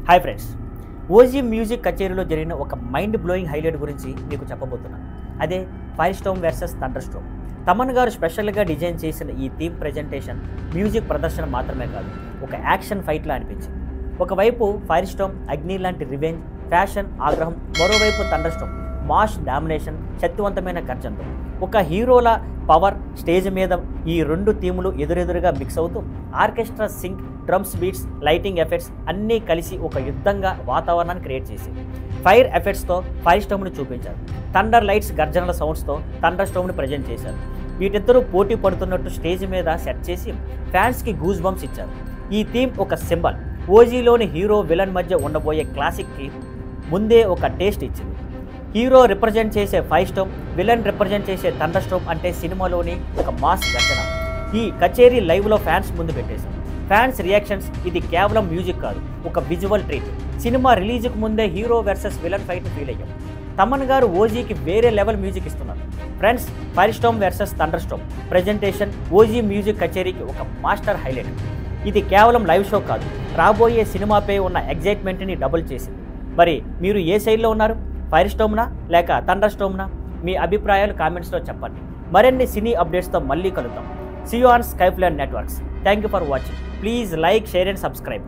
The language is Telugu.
హాయ్ ఫ్రెండ్స్, ఓజీ మ్యూజిక్ కచేరీలో జరిగిన ఒక మైండ్ బ్లోయింగ్ హైలైట్ గురించి మీకు చెప్పబోతున్నాను. అదే fire storm versus thunder storm. Thaman గారు స్పెషల్గా డిజైన్ చేసిన ఈ థీమ్ ప్రజెంటేషన్ మ్యూజిక్ ప్రదర్శన మాత్రమే కాదు, ఒక యాక్షన్ ఫైట్లా అనిపించింది. ఒకవైపు ఫైర్ స్టోమ్ అగ్ని లాంటి రివెంజ్, ఫ్యాషన్, ఆగ్రహం, మరోవైపు థండర్ స్టోమ్ మాస్ డామినేషన్, శక్తివంతమైన గర్జనతో ఒక హీరోల పవర్. స్టేజ్ మీద ఈ రెండు థీములు ఎదురెదురుగా మిక్స్ అవుతూ orchestra sync, drums beats, lighting effects అన్నీ కలిసి ఒక యుద్ధంగా వాతావరణాన్ని క్రియేట్ చేసింది. ఫైర్ ఎఫెక్ట్స్తో ఫైర్ స్టోమ్ని చూపించారు. థండర్ లైట్స్, గర్జనల సౌండ్స్తో థండర్ స్టోమ్ని ప్రజెంట్ చేశారు. వీటిద్దరూ పోటీ పడుతున్నట్టు స్టేజ్ మీద సెట్ చేసి ఫ్యాన్స్కి గూస్ బంప్స్ ఇచ్చారు. ఈ థీమ్ ఒక సింబల్. ఓజీలోని హీరో విలన్ మధ్య ఉండబోయే క్లాసిక్కి ముందే ఒక టేస్ట్ ఇచ్చింది. హీరో రిప్రజెంట్ చేసే ఫైర్ స్టోమ్, విలన్ రిప్రజెంట్ చేసే థండర్ స్టోమ్ అంటే సినిమాలోని ఒక మాస్ గర్జన. ఈ కచేరీ లైవ్లో ఫ్యాన్స్ ముందు పెట్టేశారు. ఫ్యాన్స్ రియాక్షన్స్ ఇది కేవలం మ్యూజిక్ కాదు, ఒక విజువల్ ట్రీట్. సినిమా రిలీజ్కు ముందే hero versus villain fight feel అయ్యాం. తమన్ గారు ఓజీకి వేరే లెవెల్ మ్యూజిక్ ఇస్తున్నారు. Friends, fire storm versus thunder storm presentation OG music కచేరీకి ఒక మాస్టర్ హైలైట్. ఇది కేవలం లైవ్ షో కాదు, రాబోయే సినిమాపై ఉన్న ఎగ్జైట్మెంట్ని డబుల్ చేసింది. మరి మీరు ఏ సైడ్లో ఉన్నారు? ఫైర్ స్టోమ్నా లేక థండర్ స్టోమ్నా? మీ అభిప్రాయాలు కామెంట్స్లో చెప్పండి. మరిన్ని సినీ అప్డేట్స్తో మళ్ళీ కలుద్దాం. See you on Skyflare Networks. Thank you for watching. Please like, share and subscribe.